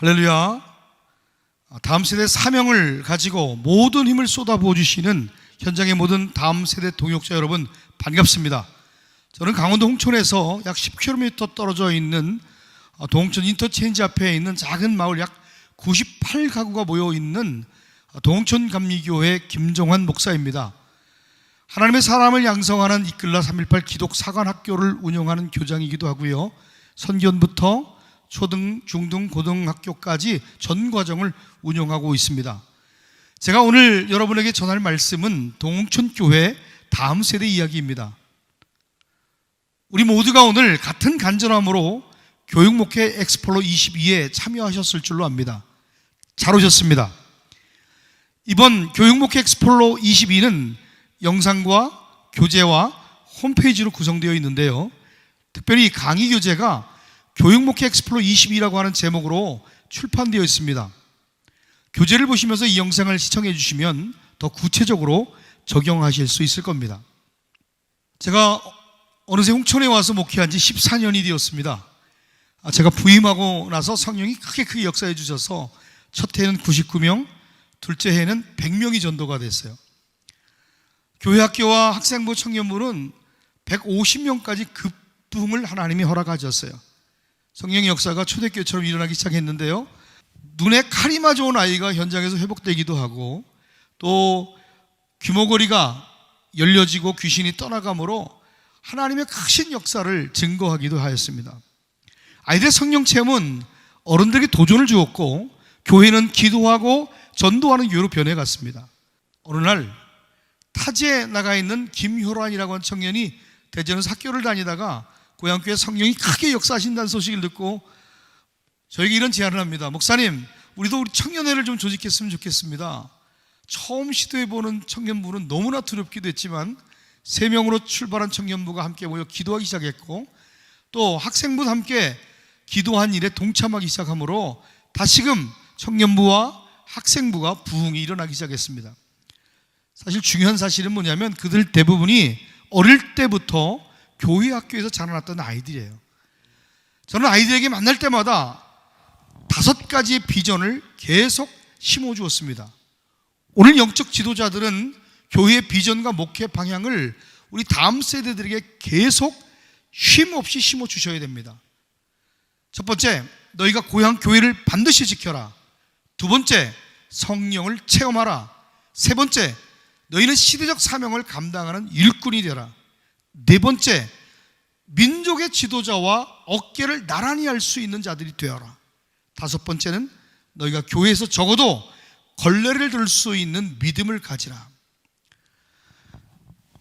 할렐루야. 다음 세대 사명을 가지고 모든 힘을 쏟아부어 주시는 현장의 모든 다음 세대 동역자 여러분, 반갑습니다. 저는 강원도 홍천에서 약 10km 떨어져 있는 동홍천 인터체인지 앞에 있는 작은 마을 약 98가구가 모여있는 동홍천 감리교회 김정환 목사입니다. 하나님의 사람을 양성하는 이끌라 318 기독 사관학교를 운영하는 교장이기도 하고요, 선견부터 초등, 중등, 고등학교까지 전 과정을 운영하고 있습니다. 제가 오늘 여러분에게 전할 말씀은 동홍천교회 다음 세대 이야기입니다. 우리 모두가 오늘 같은 간절함으로 교육목회 엑스플로 22에 참여하셨을 줄로 압니다. 잘 오셨습니다. 이번 교육목회 엑스플로 22는 영상과 교재와 홈페이지로 구성되어 있는데요, 특별히 강의 교재가 교육목회 엑스플로 22라고 하는 제목으로 출판되어 있습니다. 교재를 보시면서 이 영상을 시청해 주시면 더 구체적으로 적용하실 수 있을 겁니다. 제가 어느새 홍천에 와서 목회한 지 14년이 되었습니다. 제가 부임하고 나서 성령이 크게 역사해 주셔서 첫 해는 99명, 둘째 해는 100명이 전도가 됐어요. 교회 학교와 학생부 청년부는 150명까지 급부흥을 하나님이 허락하셨어요. 성령의 역사가 초대교회처럼 일어나기 시작했는데요, 눈에 칼이 맞아온 아이가 현장에서 회복되기도 하고, 또 규모거리가 열려지고 귀신이 떠나가므로 하나님의 크신 역사를 증거하기도 하였습니다. 아이들의 성령 체험은 어른들에게 도전을 주었고, 교회는 기도하고 전도하는 교회로 변해갔습니다. 어느 날 타지에 나가 있는 김효란이라고 하는 청년이 대전에서 학교를 다니다가 고향교회 성령이 크게 역사하신다는 소식을 듣고 저에게 이런 제안을 합니다. 목사님, 우리도 우리 청년회를 좀 조직했으면 좋겠습니다. 처음 시도해보는 청년부는 너무나 두렵기도 했지만 3명으로 출발한 청년부가 함께 모여 기도하기 시작했고, 또 학생부도 함께 기도한 일에 동참하기 시작하므로 다시금 청년부와 학생부가 부흥이 일어나기 시작했습니다. 사실 중요한 사실은 뭐냐면 그들 대부분이 어릴 때부터 교회 학교에서 자라났던 아이들이에요. 저는 아이들에게 만날 때마다 5가지의 비전을 계속 심어주었습니다. 오늘 영적 지도자들은 교회의 비전과 목회 방향을 우리 다음 세대들에게 계속 쉼 없이 심어주셔야 됩니다. 첫 번째, 너희가 고향 교회를 반드시 지켜라. 두 번째, 성령을 체험하라. 세 번째, 너희는 시대적 사명을 감당하는 일꾼이 되라. 네 번째, 민족의 지도자와 어깨를 나란히 할 수 있는 자들이 되어라. 다섯 번째는 너희가 교회에서 적어도 걸레를 들 수 있는 믿음을 가지라.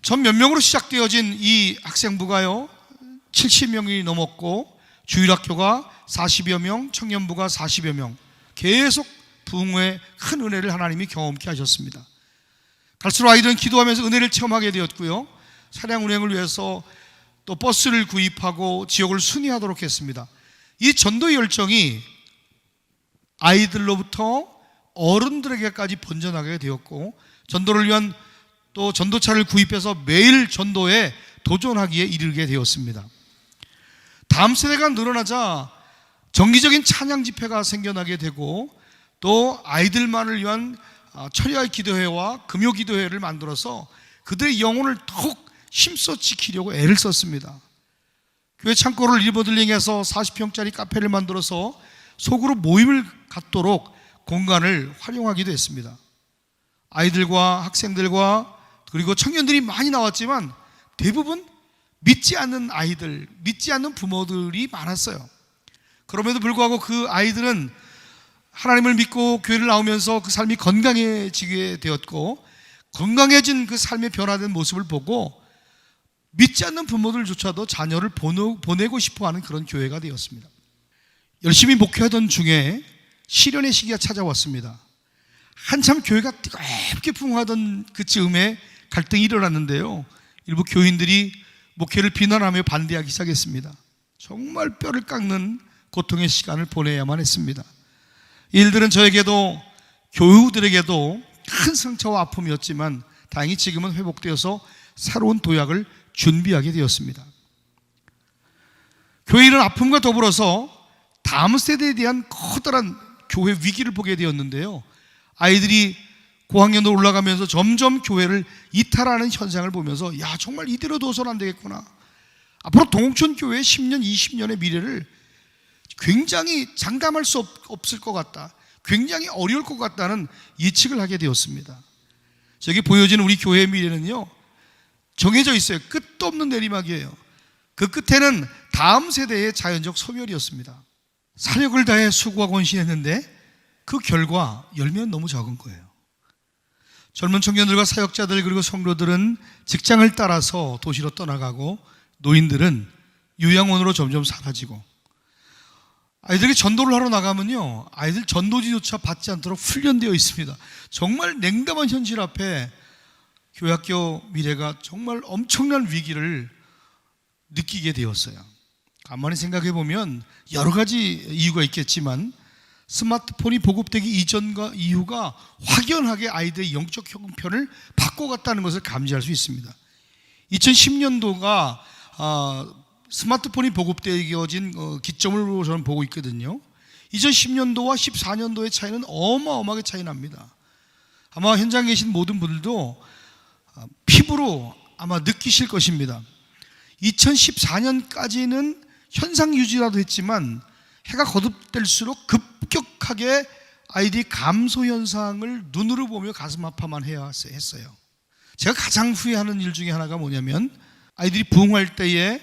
전 몇 명으로 시작되어진 이 학생부가요, 70명이 넘었고, 주일학교가 40여 명, 청년부가 40여 명, 계속 부흥의 큰 은혜를 하나님이 경험케 하셨습니다. 갈수록 아이들은 기도하면서 은혜를 체험하게 되었고요, 차량 운행을 위해서 또 버스를 구입하고 지역을 순회하도록 했습니다. 이 전도의 열정이 아이들로부터 어른들에게까지 번져나가게 되었고, 전도를 위한 또 전도차를 구입해서 매일 전도에 도전하기에 이르게 되었습니다. 다음 세대가 늘어나자 정기적인 찬양 집회가 생겨나게 되고, 또 아이들만을 위한 철야의 기도회와 금요 기도회를 만들어서 그들의 영혼을 더욱 힘써 지키려고 애를 썼습니다. 교회 창고를 리모델링해서 40평짜리 카페를 만들어서 속으로 모임을 갖도록 공간을 활용하기도 했습니다. 아이들과 학생들과 그리고 청년들이 많이 나왔지만 대부분 믿지 않는 아이들, 믿지 않는 부모들이 많았어요. 그럼에도 불구하고 그 아이들은 하나님을 믿고 교회를 나오면서 그 삶이 건강해지게 되었고, 건강해진 그 삶의 변화된 모습을 보고 믿지 않는 부모들조차도 자녀를 보내고 싶어하는 그런 교회가 되었습니다. 열심히 목회하던 중에 시련의 시기가 찾아왔습니다. 한참 교회가 뜨겁게 부흥하던 그 즈음에 갈등이 일어났는데요, 일부 교인들이 목회를 비난하며 반대하기 시작했습니다. 정말 뼈를 깎는 고통의 시간을 보내야만 했습니다. 이 일들은 저에게도 교우들에게도 큰 상처와 아픔이었지만 다행히 지금은 회복되어서 새로운 도약을 준비하게 되었습니다. 교회 이런 아픔과 더불어서 다음 세대에 대한 커다란 교회 위기를 보게 되었는데요, 아이들이 고학년으로 올라가면서 점점 교회를 이탈하는 현상을 보면서 야, 정말 이대로 둬서는 안 되겠구나. 앞으로 동옥천 교회의 10년, 20년의 미래를 굉장히 장담할 수 없을 것 같다, 굉장히 어려울 것 같다는 예측을 하게 되었습니다. 저기 보여지는 우리 교회의 미래는요, 정해져 있어요. 끝도 없는 내리막이에요. 그 끝에는 다음 세대의 자연적 소멸이었습니다. 사력을 다해 수고하고 헌신했는데 그 결과 열매는 너무 적은 거예요. 젊은 청년들과 사역자들 그리고 성도들은 직장을 따라서 도시로 떠나가고, 노인들은 요양원으로 점점 사라지고, 아이들이 전도를 하러 나가면요, 아이들 전도지조차 받지 않도록 훈련되어 있습니다. 정말 냉담한 현실 앞에 교회학교 미래가 정말 엄청난 위기를 느끼게 되었어요. 가만히 생각해 보면 여러 가지 이유가 있겠지만 스마트폰이 보급되기 이전과 이후가 확연하게 아이들의 영적 형편을 바꿔갔다는 것을 감지할 수 있습니다. 2010년도가 스마트폰이 보급되어진 기점으로 저는 보고 있거든요. 2010년도와 14년도의 차이는 어마어마하게 차이 납니다. 아마 현장에 계신 모든 분들도 피부로 아마 느끼실 것입니다. 2014년까지는 현상 유지라도 했지만 해가 거듭될수록 급격하게 아이들이 감소 현상을 눈으로 보며 가슴 아파만 해야 했어요. 제가 가장 후회하는 일 중에 하나가 뭐냐면, 아이들이 부흥할 때에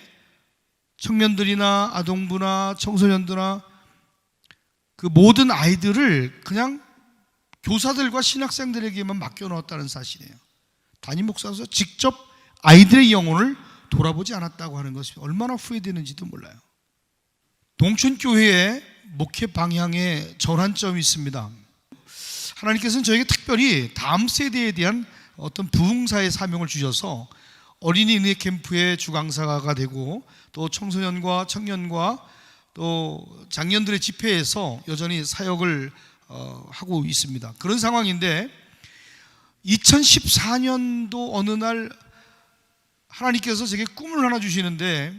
청년들이나 아동부나 청소년들이나 그 모든 아이들을 그냥 교사들과 신학생들에게만 맡겨놓았다는 사실이에요. 담임 목사로서 직접 아이들의 영혼을 돌아보지 않았다고 하는 것이 얼마나 후회되는지도 몰라요. 동춘교회의 목회 방향의 전환점이 있습니다. 하나님께서는 저에게 특별히 다음 세대에 대한 어떤 부흥사의 사명을 주셔서 어린이 은혜 캠프의 주강사가 되고, 또 청소년과 청년과 또 장년들의 집회에서 여전히 사역을 하고 있습니다. 그런 상황인데 2014년도 어느 날 하나님께서 제게 꿈을 하나 주시는데,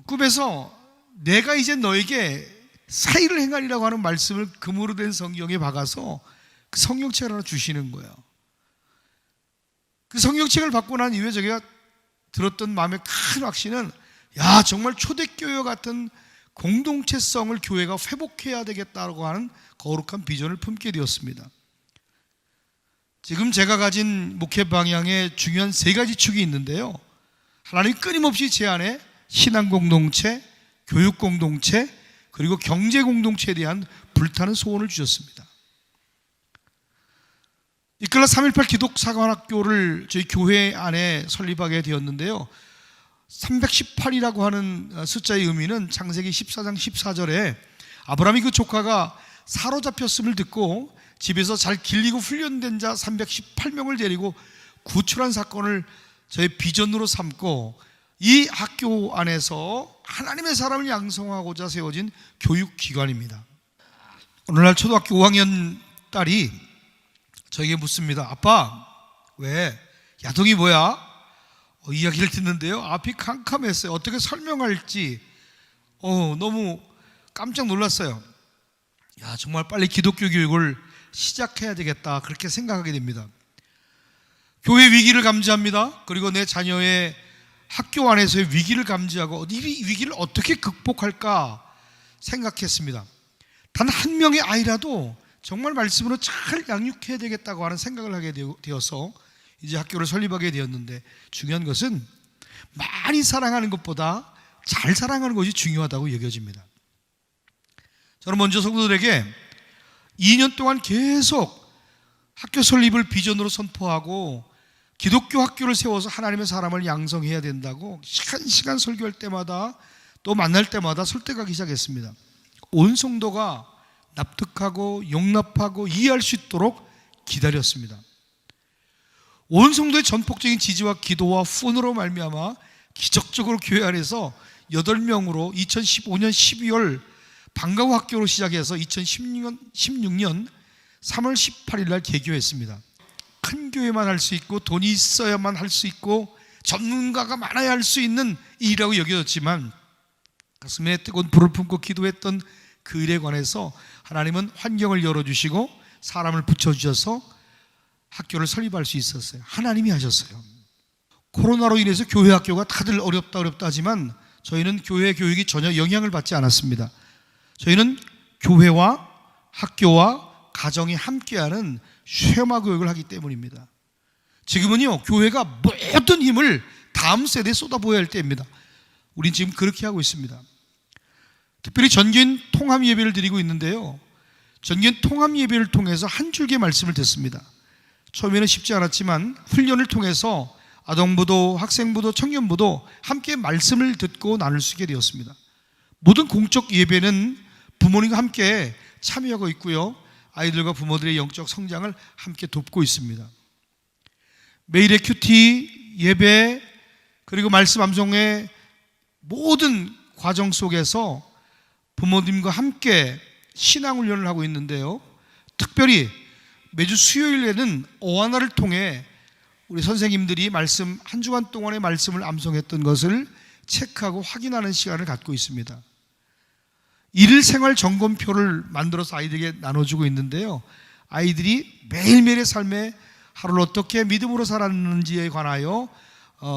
꿈에서 내가 이제 너에게 사의를 행하리라고 하는 말씀을 금으로 된 성경에 박아서 그 성경책을 하나 주시는 거예요. 그 성경책을 받고 난 이후에 제가 들었던 마음의 큰 확신은, 야, 정말 초대교회 같은 공동체성을 교회가 회복해야 되겠다고 하는 거룩한 비전을 품게 되었습니다. 지금 제가 가진 목회 방향에 중요한 3가지 축이 있는데요, 하나님이 끊임없이 제 안에 신앙 공동체, 교육 공동체, 그리고 경제 공동체에 대한 불타는 소원을 주셨습니다. 이끌라 3.18 기독사관학교를 저희 교회 안에 설립하게 되었는데요, 318이라고 하는 숫자의 의미는 창세기 14장 14절에 아브라함이 그 조카가 사로잡혔음을 듣고 집에서 잘 길리고 훈련된 자 318명을 데리고 구출한 사건을 저의 비전으로 삼고, 이 학교 안에서 하나님의 사람을 양성하고자 세워진 교육기관입니다. 오늘날 초등학교 5학년 딸이 저에게 묻습니다. 아빠, 왜? 야동이 뭐야? 이야기를 듣는데요, 앞이 캄캄했어요. 어떻게 설명할지 너무 깜짝 놀랐어요. 야, 정말 빨리 기독교 교육을 시작해야 되겠다, 그렇게 생각하게 됩니다. 교회 위기를 감지합니다. 그리고 내 자녀의 학교 안에서의 위기를 감지하고 이 위기를 어떻게 극복할까 생각했습니다. 단 한 명의 아이라도 정말 말씀으로 잘 양육해야 되겠다고 하는 생각을 하게 되어서 이제 학교를 설립하게 되었는데, 중요한 것은 많이 사랑하는 것보다 잘 사랑하는 것이 중요하다고 여겨집니다. 저는 먼저 성도들에게 2년 동안 계속 학교 설립을 비전으로 선포하고 기독교 학교를 세워서 하나님의 사람을 양성해야 된다고 시간 설교할 때마다 또 만날 때마다 설득하기 시작했습니다. 온 성도가 납득하고 용납하고 이해할 수 있도록 기다렸습니다. 온 성도의 전폭적인 지지와 기도와 후원으로 말미암아 기적적으로 교회 안에서 8명으로 2015년 12월 방과후 학교로 시작해서 2016년 3월 18일 날 개교했습니다. 큰 교회만 할 수 있고 돈이 있어야만 할 수 있고 전문가가 많아야 할 수 있는 일이라고 여겨졌지만 가슴에 뜨거운 불을 품고 기도했던 그 일에 관해서 하나님은 환경을 열어주시고 사람을 붙여주셔서 학교를 설립할 수 있었어요. 하나님이 하셨어요. 코로나로 인해서 교회 학교가 다들 어렵다 하지만 저희는 교회 교육이 전혀 영향을 받지 않았습니다. 저희는 교회와 학교와 가정이 함께하는 쉐마 교육을 하기 때문입니다. 지금은요, 교회가 모든 힘을 다음 세대에 쏟아부어야 할 때입니다. 우린 지금 그렇게 하고 있습니다. 특별히 전교인 통합 예배를 드리고 있는데요, 전교인 통합 예배를 통해서 한 줄기의 말씀을 듣습니다. 처음에는 쉽지 않았지만 훈련을 통해서 아동부도, 학생부도, 청년부도 함께 말씀을 듣고 나눌 수 있게 되었습니다. 모든 공적 예배는 부모님과 함께 참여하고 있고요, 아이들과 부모들의 영적 성장을 함께 돕고 있습니다. 매일의 큐티, 예배, 그리고 말씀 암송의 모든 과정 속에서 부모님과 함께 신앙훈련을 하고 있는데요, 특별히 매주 수요일에는 어하나를 통해 우리 선생님들이 말씀, 한 주간 동안의 말씀을 암송했던 것을 체크하고 확인하는 시간을 갖고 있습니다. 일생활 점검표를 만들어서 아이들에게 나눠주고 있는데요, 아이들이 매일매일의 삶에 하루를 어떻게 믿음으로 살았는지에 관하여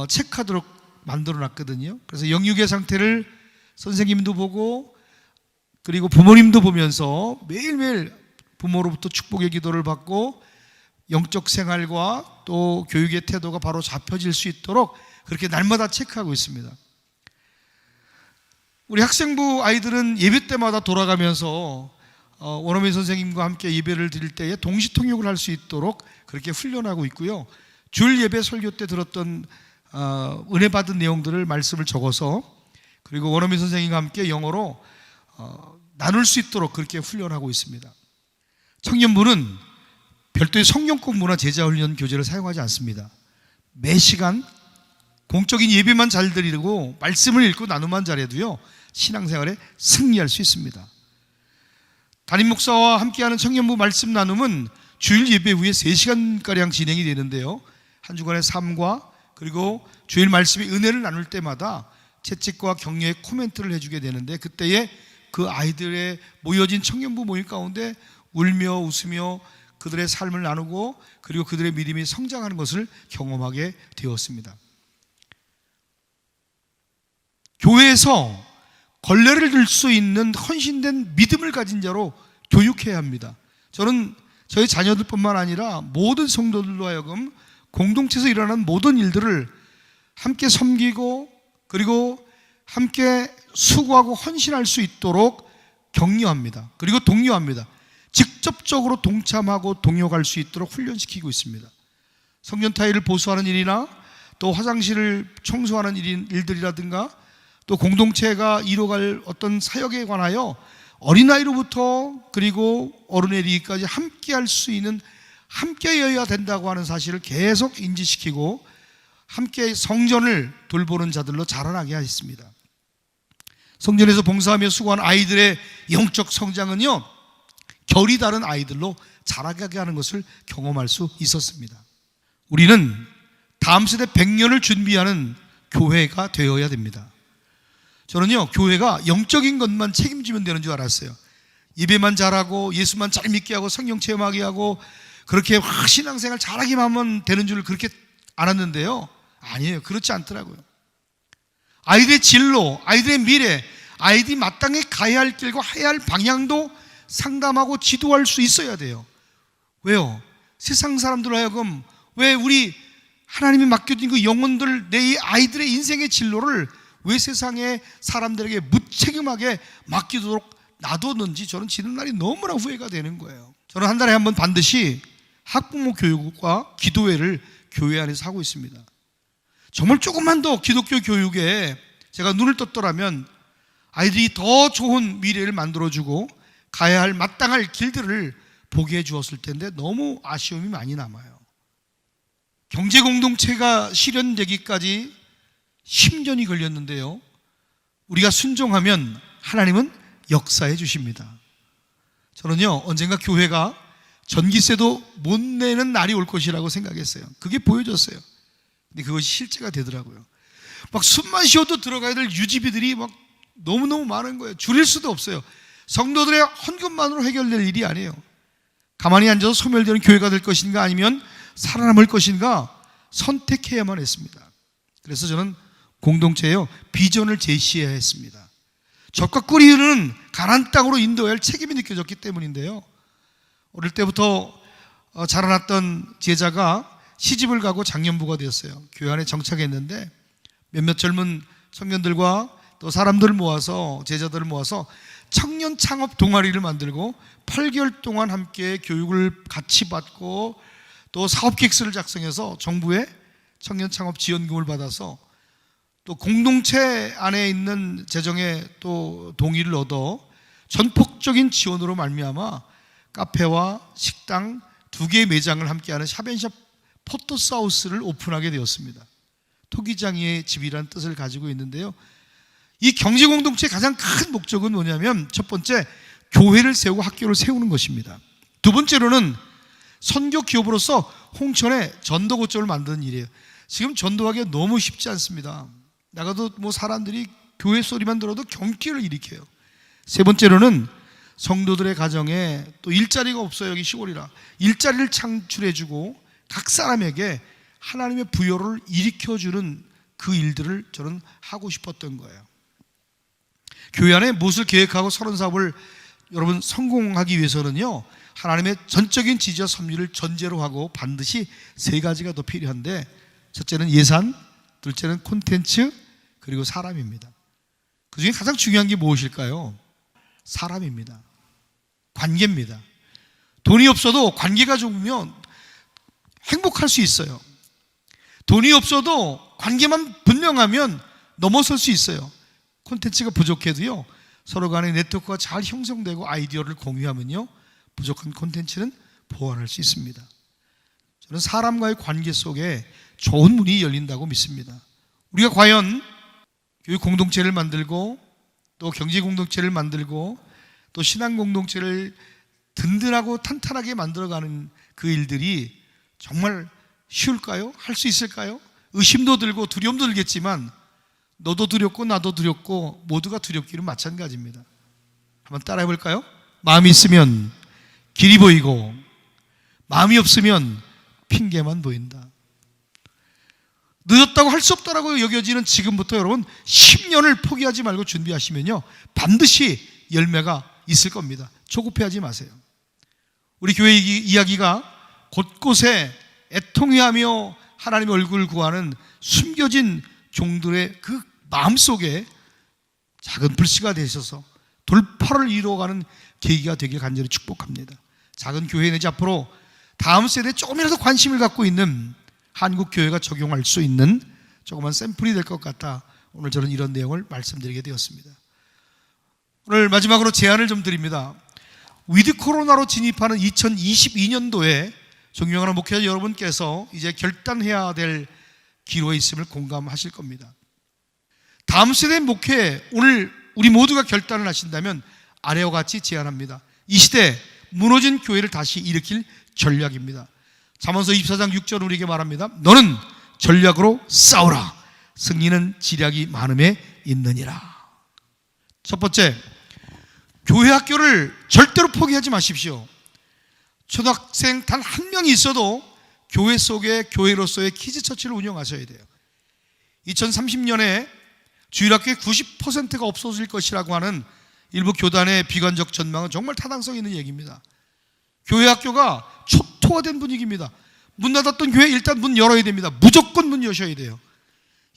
체크하도록 만들어놨거든요. 그래서 영육의 상태를 선생님도 보고 그리고 부모님도 보면서 매일매일 부모로부터 축복의 기도를 받고 영적 생활과 또 교육의 태도가 바로 잡혀질 수 있도록 그렇게 날마다 체크하고 있습니다. 우리 학생부 아이들은 예배 때마다 돌아가면서 원어민 선생님과 함께 예배를 드릴 때에 동시 통역을 할 수 있도록 그렇게 훈련하고 있고요, 주일 예배 설교 때 들었던 은혜 받은 내용들을 말씀을 적어서 그리고 원어민 선생님과 함께 영어로 나눌 수 있도록 그렇게 훈련하고 있습니다. 청년부는 별도의 성경국 문화 제자 훈련 교재를 사용하지 않습니다. 매 시간 공적인 예배만 잘 드리고 말씀을 읽고 나누만 잘해도요, 신앙생활에 승리할 수 있습니다. 담임 목사와 함께하는 청년부 말씀 나눔은 주일 예배 후에 3시간가량 진행이 되는데요, 한 주간의 삶과 그리고 주일 말씀의 은혜를 나눌 때마다 채찍과 격려의 코멘트를 해주게 되는데, 그때에 그 아이들의 모여진 청년부 모임 가운데 울며 웃으며 그들의 삶을 나누고 그리고 그들의 믿음이 성장하는 것을 경험하게 되었습니다. 교회에서 걸레를 들 수 있는 헌신된 믿음을 가진 자로 교육해야 합니다. 저는 저희 자녀들뿐만 아니라 모든 성도들로 하여금 공동체에서 일어나는 모든 일들을 함께 섬기고 그리고 함께 수고하고 헌신할 수 있도록 격려합니다. 그리고 독려합니다. 직접적으로 동참하고 동역할 수 있도록 훈련시키고 있습니다. 성전 타일을 보수하는 일이나 또 화장실을 청소하는 일들이라든가 또 공동체가 이뤄갈 어떤 사역에 관하여 어린아이로부터 그리고 어른에 이르기까지 함께 할 수 있는, 함께여야 된다고 하는 사실을 계속 인지시키고 함께 성전을 돌보는 자들로 자라나게 하였습니다. 성전에서 봉사하며 수고한 아이들의 영적 성장은요, 결이 다른 아이들로 자라게 하는 것을 경험할 수 있었습니다. 우리는 다음 세대 100년을 준비하는 교회가 되어야 됩니다. 저는요, 교회가 영적인 것만 책임지면 되는 줄 알았어요. 예배만 잘하고 예수만 잘 믿게 하고 성경 체험하게 하고 그렇게 신앙생활 잘하기만 하면 되는 줄 그렇게 알았는데요, 아니에요. 그렇지 않더라고요. 아이들의 진로, 아이들의 미래, 아이들이 마땅히 가야 할 길과 해야 할 방향도 상담하고 지도할 수 있어야 돼요. 왜요? 세상 사람들로 하여금 왜 우리 하나님이 맡겨진 그 영혼들, 내 아이들의 인생의 진로를 왜 세상의 사람들에게 무책임하게 맡기도록 놔뒀는지 저는 지는 날이 너무나 후회가 되는 거예요. 저는 한 달에 한 번 반드시 학부모 교육과 기도회를 교회 안에서 하고 있습니다. 정말 조금만 더 기독교 교육에 제가 눈을 떴더라면 아이들이 더 좋은 미래를 만들어주고 가야 할 마땅할 길들을 보게 해주었을 텐데 너무 아쉬움이 많이 남아요. 경제공동체가 실현되기까지 10년이 걸렸는데요, 우리가 순종하면 하나님은 역사해 주십니다. 저는요, 언젠가 교회가 전기세도 못 내는 날이 올 것이라고 생각했어요. 그게 보여졌어요. 근데 그것이 실제가 되더라고요. 막 숨만 쉬어도 들어가야 될 유지비들이 막 너무너무 많은 거예요. 줄일 수도 없어요. 성도들의 헌금만으로 해결될 일이 아니에요. 가만히 앉아서 소멸되는 교회가 될 것인가 아니면 살아남을 것인가 선택해야만 했습니다. 그래서 저는 공동체에요, 비전을 제시해야 했습니다. 젖과 꿀이 흐르는 가나안 땅으로 인도해야 할 책임이 느껴졌기 때문인데요, 어릴 때부터 자라났던 제자가 시집을 가고 장년부가 되었어요. 교회 안에 정착했는데 몇몇 젊은 청년들과 또 사람들을 모아서, 제자들을 모아서 청년 창업 동아리를 만들고 8개월 동안 함께 교육을 같이 받고 또 사업 계획서를 작성해서 정부의 청년 창업 지원금을 받아서 또 공동체 안에 있는 재정에 또 동의를 얻어 전폭적인 지원으로 말미암아 카페와 식당 2개의 매장을 함께하는 샵앤샵 포토스하우스를 오픈하게 되었습니다. 토기장이의 집이라는 뜻을 가지고 있는데요, 이 경제공동체의 가장 큰 목적은 뭐냐면, 첫 번째, 교회를 세우고 학교를 세우는 것입니다. 두 번째로는 선교 기업으로서 홍천에 전도 거점을 만드는 일이에요. 지금 전도하기가 너무 쉽지 않습니다. 나가도 사람들이 교회 소리만 들어도 경기를 일으켜요. 세 번째로는 성도들의 가정에 또 일자리가 없어요. 여기 시골이라 일자리를 창출해주고 각 사람에게 하나님의 부여를 일으켜주는 그 일들을 저는 하고 싶었던 거예요. 교회 안에 무엇을 계획하고 서론 사업을 여러분 성공하기 위해서는요, 하나님의 전적인 지지와 섭리를 전제로 하고 반드시 3가지가 더 필요한데, 첫째는 예산, 둘째는 콘텐츠, 그리고 사람입니다. 그 중에 가장 중요한 게 무엇일까요? 사람입니다. 관계입니다. 돈이 없어도 관계가 좋으면 행복할 수 있어요. 돈이 없어도 관계만 분명하면 넘어설 수 있어요. 콘텐츠가 부족해도요, 서로 간의 네트워크가 잘 형성되고 아이디어를 공유하면요, 부족한 콘텐츠는 보완할 수 있습니다. 저는 사람과의 관계 속에 좋은 문이 열린다고 믿습니다. 우리가 과연 교육 공동체를 만들고 또 경제 공동체를 만들고 또 신앙 공동체를 든든하고 탄탄하게 만들어가는 그 일들이 정말 쉬울까요? 할 수 있을까요? 의심도 들고 두려움도 들겠지만 너도 두렵고 나도 두렵고 모두가 두렵기는 마찬가지입니다. 한번 따라해 볼까요? 마음이 있으면 길이 보이고 마음이 없으면 핑계만 보인다. 늦었다고 할 수 없다라고 여겨지는 지금부터 여러분 10년을 포기하지 말고 준비하시면요, 반드시 열매가 있을 겁니다. 조급해하지 마세요. 우리 교회 이야기가 곳곳에 애통해하며 하나님의 얼굴을 구하는 숨겨진 종들의 그 마음속에 작은 불씨가 되셔서 돌파를 이루어가는 계기가 되길 간절히 축복합니다. 작은 교회 내지 앞으로 다음 세대에 조금이라도 관심을 갖고 있는 한국 교회가 적용할 수 있는 조그만 샘플이 될 것 같다, 오늘 저는 이런 내용을 말씀드리게 되었습니다. 오늘 마지막으로 제안을 좀 드립니다. 위드 코로나로 진입하는 2022년도에 존경하는 목회자 여러분께서 이제 결단해야 될 기로에 있음을 공감하실 겁니다. 다음 세대 목회, 오늘 우리 모두가 결단을 하신다면 아래와 같이 제안합니다. 이 시대 무너진 교회를 다시 일으킬 전략입니다. 잠언서 24장 6절 우리에게 말합니다. 너는 전략으로 싸우라. 승리는 지략이 많음에 있느니라. 첫 번째, 교회 학교를 절대로 포기하지 마십시오. 초등학생 단 한 명이 있어도 교회 속에 교회로서의 키즈처치를 운영하셔야 돼요. 2030년에 주일학교의 90%가 없어질 것이라고 하는 일부 교단의 비관적 전망은 정말 타당성 있는 얘기입니다. 교회 학교가 초토화된 분위기입니다. 문 닫았던 교회 일단 문 열어야 됩니다. 무조건 문 여셔야 돼요.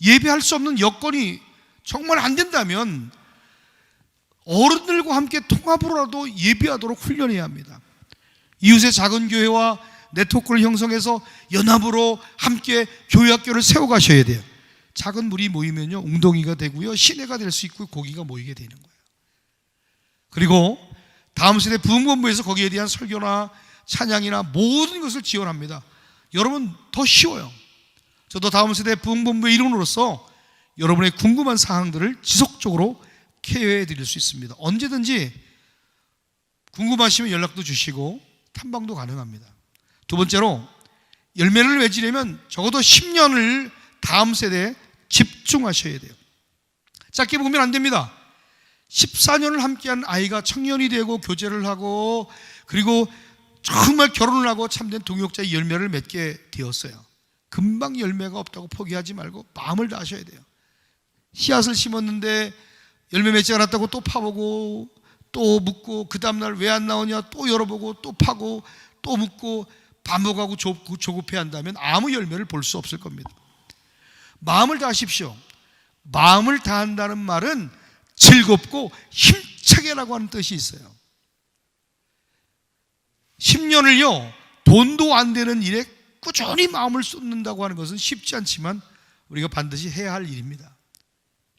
예배할 수 없는 여건이 정말 안 된다면 어른들과 함께 통합으로라도 예비하도록 훈련해야 합니다. 이웃의 작은 교회와 네트워크를 형성해서 연합으로 함께 교회학교를 세워가셔야 돼요. 작은 무리 모이면요, 웅덩이가 되고요, 시내가 될 수 있고 고기가 모이게 되는 거예요. 그리고 다음 세대 부흥본부에서 거기에 대한 설교나 찬양이나 모든 것을 지원합니다. 여러분, 더 쉬워요. 저도 다음 세대 부흥본부의 일원으로서 여러분의 궁금한 사항들을 지속적으로 케어해 드릴 수 있습니다. 언제든지 궁금하시면 연락도 주시고 탐방도 가능합니다. 두 번째로, 열매를 맺으려면 적어도 10년을 다음 세대에 집중하셔야 돼요. 짧게 보면 안 됩니다. 14년을 함께한 아이가 청년이 되고 교제를 하고 그리고 정말 결혼을 하고 참된 동역자의 열매를 맺게 되었어요. 금방 열매가 없다고 포기하지 말고 마음을 다하셔야 돼요. 씨앗을 심었는데 열매 맺지 않았다고 또 파보고 또 묻고, 그 다음날 왜 안 나오냐 또 열어보고 또 파고 또 묻고 반복하고 조급해 한다면 아무 열매를 볼 수 없을 겁니다. 마음을 다하십시오. 마음을 다한다는 말은 즐겁고 힘차게라고 하는 뜻이 있어요. 10년을요 돈도 안 되는 일에 꾸준히 마음을 쏟는다고 하는 것은 쉽지 않지만 우리가 반드시 해야 할 일입니다.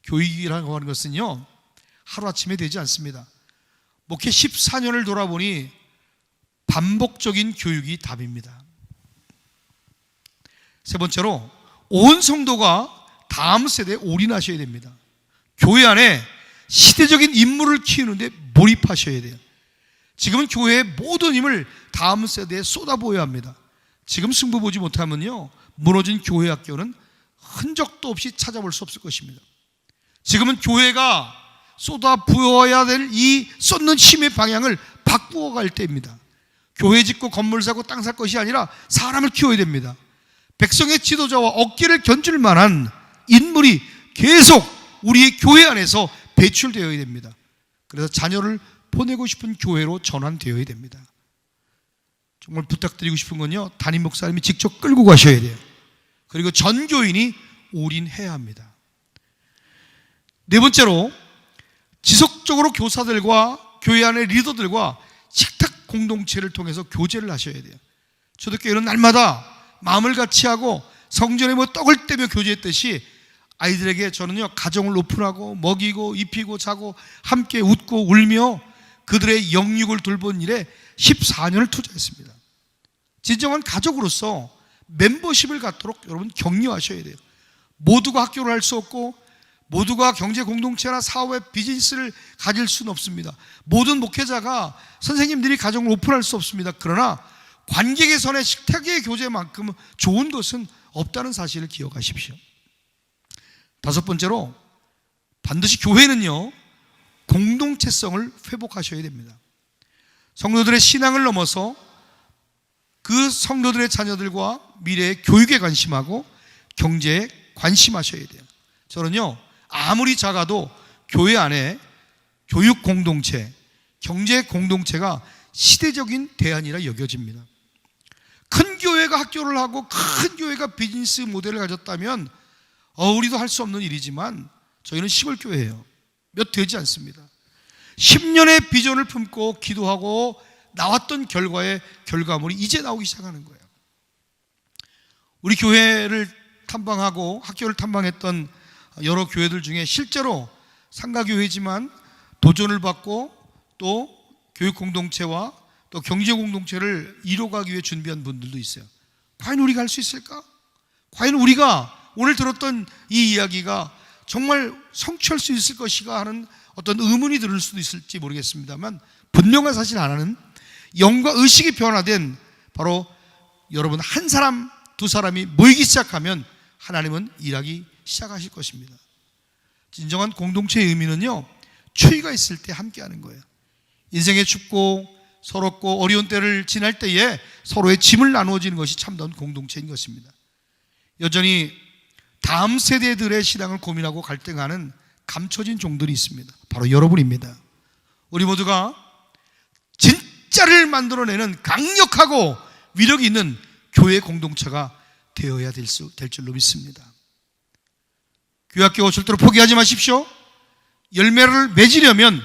교육이라고 하는 것은요 하루아침에 되지 않습니다. 목회 14년을 돌아보니 반복적인 교육이 답입니다. 세 번째로, 온 성도가 다음 세대에 올인하셔야 됩니다. 교회 안에 시대적인 인물을 키우는데 몰입하셔야 돼요. 지금은 교회의 모든 힘을 다음 세대에 쏟아부어야 합니다. 지금 승부 보지 못하면요 무너진 교회 학교는 흔적도 없이 찾아볼 수 없을 것입니다. 지금은 교회가 쏟아부어야 될 이 쏟는 힘의 방향을 바꾸어 갈 때입니다. 교회 짓고 건물 사고 땅 살 것이 아니라 사람을 키워야 됩니다. 백성의 지도자와 어깨를 견줄 만한 인물이 계속 우리의 교회 안에서 배출되어야 됩니다. 그래서 자녀를 보내고 싶은 교회로 전환되어야 됩니다. 정말 부탁드리고 싶은 건요, 담임 목사님이 직접 끌고 가셔야 돼요. 그리고 전 교인이 올인해야 합니다. 네 번째로, 지속적으로 교사들과 교회 안의 리더들과 식탁 공동체를 통해서 교제를 하셔야 돼요. 초대교회는 날마다 마음을 같이 하고 성전에 떡을 떼며 교제했듯이 아이들에게 저는요 가정을 오픈하고 먹이고 입히고 자고 함께 웃고 울며 그들의 영육을 돌본 일에 14년을 투자했습니다. 진정한 가족으로서 멤버십을 갖도록 여러분 격려하셔야 돼요. 모두가 학교를 할 수 없고 모두가 경제 공동체나 사업의 비즈니스를 가질 수는 없습니다. 모든 목회자가 선생님들이 가정을 오픈할 수 없습니다. 그러나 관계 개선의 식탁의 교제만큼 좋은 것은 없다는 사실을 기억하십시오. 다섯 번째로, 반드시 교회는요 공동체성을 회복하셔야 됩니다. 성도들의 신앙을 넘어서 그 성도들의 자녀들과 미래의 교육에 관심하고 경제에 관심하셔야 돼요. 저는요 아무리 작아도 교회 안에 교육 공동체, 경제 공동체가 시대적인 대안이라 여겨집니다. 큰 교회가 학교를 하고 큰 교회가 비즈니스 모델을 가졌다면 우리도 할 수 없는 일이지만 저희는 시골교회예요. 몇 되지 않습니다. 10년의 비전을 품고 기도하고 나왔던 결과의 결과물이 이제 나오기 시작하는 거예요. 우리 교회를 탐방하고 학교를 탐방했던 여러 교회들 중에 실제로 상가교회지만 도전을 받고 또 교육공동체와 또 경제공동체를 이뤄가기 위해 준비한 분들도 있어요. 과연 우리가 할 수 있을까? 과연 우리가 오늘 들었던 이 이야기가 정말 성취할 수 있을 것인가 하는 어떤 의문이 들을 수도 있을지 모르겠습니다만 분명한 사실 하나는 영과 의식이 변화된 바로 여러분 한 사람 두 사람이 모이기 시작하면 하나님은 일하기 시작하실 것입니다. 진정한 공동체의 의미는요 추위가 있을 때 함께하는 거예요. 인생의 춥고 서럽고 어려운 때를 지날 때에 서로의 짐을 나누어지는 것이 참다운 공동체인 것입니다. 여전히 다음 세대들의 신앙을 고민하고 갈등하는 감춰진 종들이 있습니다. 바로 여러분입니다. 우리 모두가 진짜를 만들어내는 강력하고 위력이 있는 교회 공동체가 되어야 될 줄로 믿습니다. 교회학교 절대로 포기하지 마십시오. 열매를 맺으려면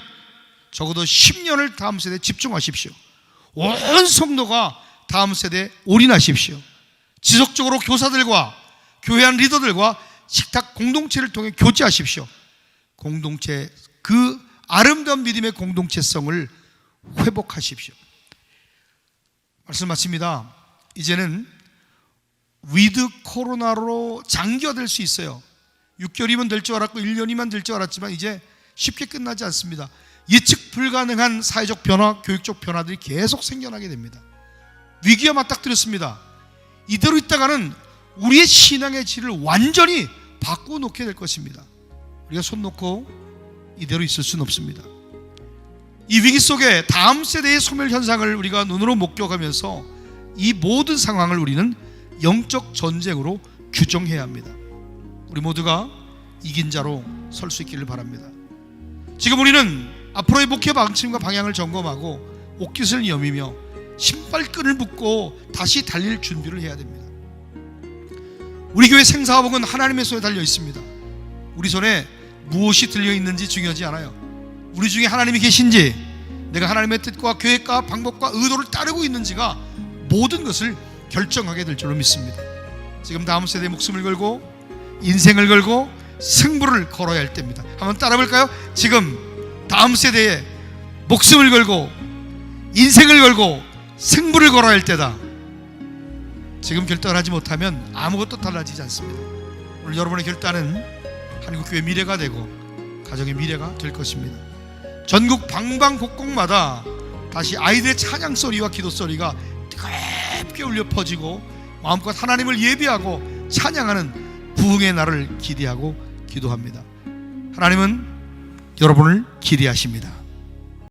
적어도 10년을 다음 세대에 집중하십시오. 온 성도가 다음 세대에 올인하십시오. 지속적으로 교사들과 교회 안 리더들과 식탁 공동체를 통해 교제하십시오. 공동체, 그 아름다운 믿음의 공동체성을 회복하십시오. 말씀 마칩니다. 이제는 위드 코로나로 장기화될 수 있어요. 6개월이면 될 줄 알았고 1년이면 될 줄 알았지만 이제 쉽게 끝나지 않습니다. 예측 불가능한 사회적 변화, 교육적 변화들이 계속 생겨나게 됩니다. 위기가 맞닥뜨렸습니다. 이대로 있다가는 우리의 신앙의 질을 완전히 바꿔놓게 될 것입니다. 우리가 손 놓고 이대로 있을 수는 없습니다. 이 위기 속에 다음 세대의 소멸 현상을 우리가 눈으로 목격하면서 이 모든 상황을 우리는 영적 전쟁으로 규정해야 합니다. 우리 모두가 이긴 자로 설 수 있기를 바랍니다. 지금 우리는 앞으로의 목회 방침과 방향을 점검하고 옷깃을 여미며 신발끈을 묶고 다시 달릴 준비를 해야 됩니다. 우리 교회 생사화복은 하나님의 손에 달려 있습니다. 우리 손에 무엇이 들려 있는지 중요하지 않아요. 우리 중에 하나님이 계신지, 내가 하나님의 뜻과 계획과 방법과 의도를 따르고 있는지가 모든 것을 결정하게 될 줄로 믿습니다. 지금 다음 세대의 목숨을 걸고 인생을 걸고 승부를 걸어야 할 때입니다. 한번 따라 볼까요? 지금 다음 세대의 목숨을 걸고 인생을 걸고 승부를 걸어야 할 때다. 지금 결단을 하지 못하면 아무것도 달라지지 않습니다. 오늘 여러분의 결단은 한국교회 미래가 되고 가정의 미래가 될 것입니다. 전국 방방곡곡마다 다시 아이들의 찬양 소리와 기도 소리가 뜨겁게 울려 퍼지고 마음껏 하나님을 예배하고 찬양하는 부흥의 날을 기대하고 기도합니다. 하나님은 여러분을 기대하십니다.